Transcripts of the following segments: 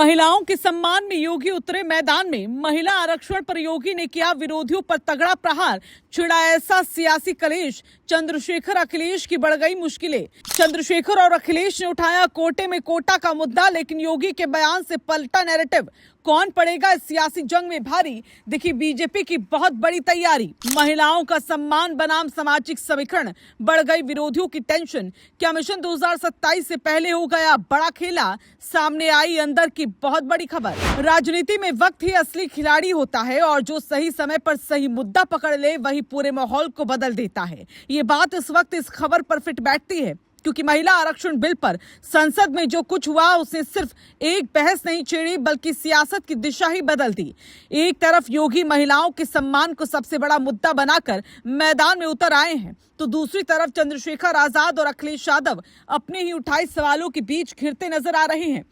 महिलाओं के सम्मान में योगी उतरे मैदान में। महिला आरक्षण पर योगी ने किया विरोधियों पर तगड़ा प्रहार। छिड़ा ऐसा सियासी कलेश, चंद्रशेखर अखिलेश की बढ़ गई मुश्किलें। चंद्रशेखर और अखिलेश ने उठाया कोटे में कोटा का मुद्दा, लेकिन योगी के बयान से पलटा नैरेटिव। कौन पड़ेगा इस सियासी जंग में भारी, दिखी बीजेपी की बहुत बड़ी तैयारी। महिलाओं का सम्मान बनाम सामाजिक समीकरण, बढ़ गई विरोधियों की टेंशन। क्या मिशन 2027 से पहले हो गया बड़ा खेला, सामने आई अंदर की बहुत बड़ी खबर। राजनीति में वक्त ही असली खिलाड़ी होता है और जो सही समय पर सही मुद्दा पकड़ ले वही पूरे माहौल को बदल देता है। ये बात इस वक्त इस खबर पर फिट बैठती है, क्योंकि महिला आरक्षण बिल पर संसद में जो कुछ हुआ उसने सिर्फ एक बहस नहीं छेड़ी बल्कि सियासत की दिशा ही बदल दी। एक तरफ योगी महिलाओं के सम्मान को सबसे बड़ा मुद्दा बनाकर मैदान में उतर आए हैं, तो दूसरी तरफ चंद्रशेखर आजाद और अखिलेश यादव अपने ही उठाए सवालों के बीच घिरते नजर आ रहे हैं।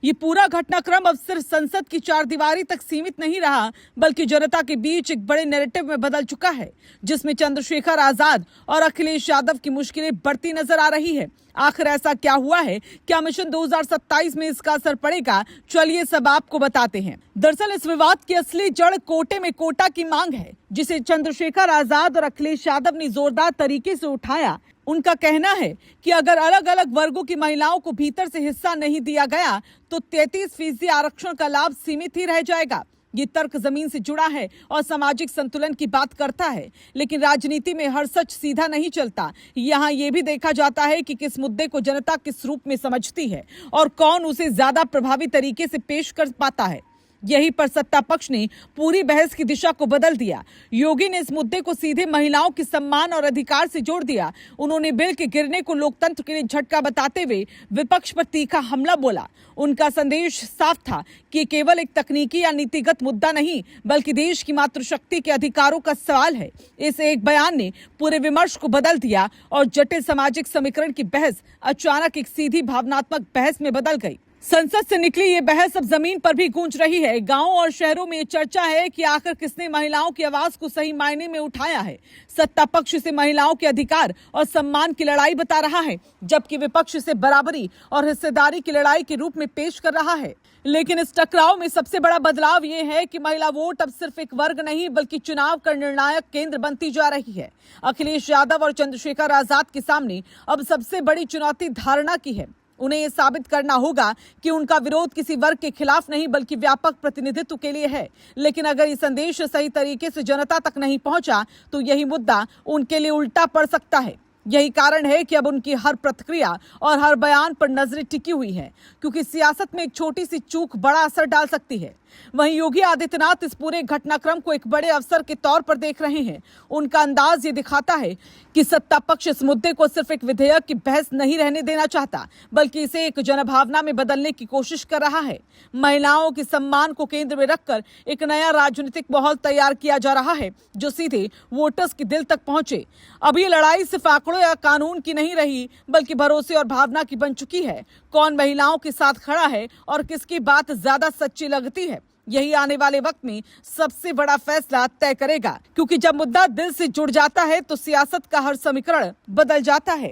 ये पूरा घटनाक्रम अब सिर्फ संसद की चारदीवारी तक सीमित नहीं रहा, बल्कि जनता के बीच एक बड़े नैरेटिव में बदल चुका है, जिसमें चंद्रशेखर आजाद और अखिलेश यादव की मुश्किलें बढ़ती नजर आ रही है। आखिर ऐसा क्या हुआ है? क्या मिशन 2027 में इसका असर पड़ेगा? चलिए सब आपको बताते हैं। दरअसल इस विवाद की असली जड़ कोटे में कोटा की मांग है, जिसे चंद्रशेखर आजाद और अखिलेश यादव ने जोरदार तरीके से उठाया। उनका कहना है कि अगर अलग अलग वर्गों की महिलाओं को भीतर से हिस्सा नहीं दिया गया तो 33% आरक्षण का लाभ सीमित ही रह जाएगा। ये तर्क जमीन से जुड़ा है और सामाजिक संतुलन की बात करता है, लेकिन राजनीति में हर सच सीधा नहीं चलता। यहाँ ये भी देखा जाता है कि किस मुद्दे को जनता किस रूप में समझती है और कौन उसे ज्यादा प्रभावी तरीके से पेश कर पाता है। यहीं पर सत्ता पक्ष ने पूरी बहस की दिशा को बदल दिया। योगी ने इस मुद्दे को सीधे महिलाओं के सम्मान और अधिकार से जोड़ दिया। उन्होंने बिल के गिरने को लोकतंत्र के लिए झटका बताते हुए विपक्ष पर तीखा हमला बोला। उनका संदेश साफ था कि ये केवल एक तकनीकी या नीतिगत मुद्दा नहीं, बल्कि देश की मातृशक्ति के अधिकारों का सवाल है। इस एक बयान ने पूरे विमर्श को बदल दिया और जटिल सामाजिक समीकरण की बहस अचानक एक सीधी भावनात्मक बहस में बदल गई। संसद से निकली ये बहस अब जमीन पर भी गूंज रही है। गांवों और शहरों में चर्चा है कि आखिर किसने महिलाओं की आवाज को सही मायने में उठाया है। सत्ता पक्ष से महिलाओं के अधिकार और सम्मान की लड़ाई बता रहा है, जबकि विपक्ष से बराबरी और हिस्सेदारी की लड़ाई के रूप में पेश कर रहा है। लेकिन इस टकराव में सबसे बड़ा बदलाव ये है कि महिला वोट अब सिर्फ एक वर्ग नहीं बल्कि चुनाव का निर्णायक केंद्र बनती जा रही है। अखिलेश यादव और चंद्रशेखर आजाद के सामने अब सबसे बड़ी चुनौती धारणा की है। उन्हें यह साबित करना होगा कि उनका विरोध किसी वर्ग के खिलाफ नहीं बल्कि व्यापक प्रतिनिधित्व के लिए है। लेकिन अगर ये संदेश सही तरीके से जनता तक नहीं पहुंचा तो यही मुद्दा उनके लिए उल्टा पड़ सकता है। यही कारण है कि अब उनकी हर प्रतिक्रिया और हर बयान पर नजरें टिकी हुई हैं, क्योंकि सियासत में एक छोटी सी चूक बड़ा असर डाल सकती है। वहीं योगी आदित्यनाथ इस पूरे घटनाक्रम को एक बड़े अवसर के तौर पर देख रहे हैं। उनका अंदाज ये दिखाता है कि सत्ता पक्ष इस मुद्दे को सिर्फ एक विधेयक की बहस नहीं रहने देना चाहता, बल्कि इसे एक जनभावना में बदलने की कोशिश कर रहा है। महिलाओं के सम्मान को केंद्र में रखकर एक नया राजनीतिक माहौल तैयार किया जा रहा है, जो सीधे वोटर्स के दिल तक पहुंचे। अब ये लड़ाई सिर्फ आंकड़ों या कानून की नहीं रही, बल्कि भरोसे और भावना की बन चुकी है। कौन महिलाओं के साथ खड़ा है और किसकी बात ज्यादा सच्ची लगती है, यही आने वाले वक्त में सबसे बड़ा फैसला तय करेगा। क्योंकि जब मुद्दा दिल से जुड़ जाता है तो सियासत का हर समीकरण बदल जाता है।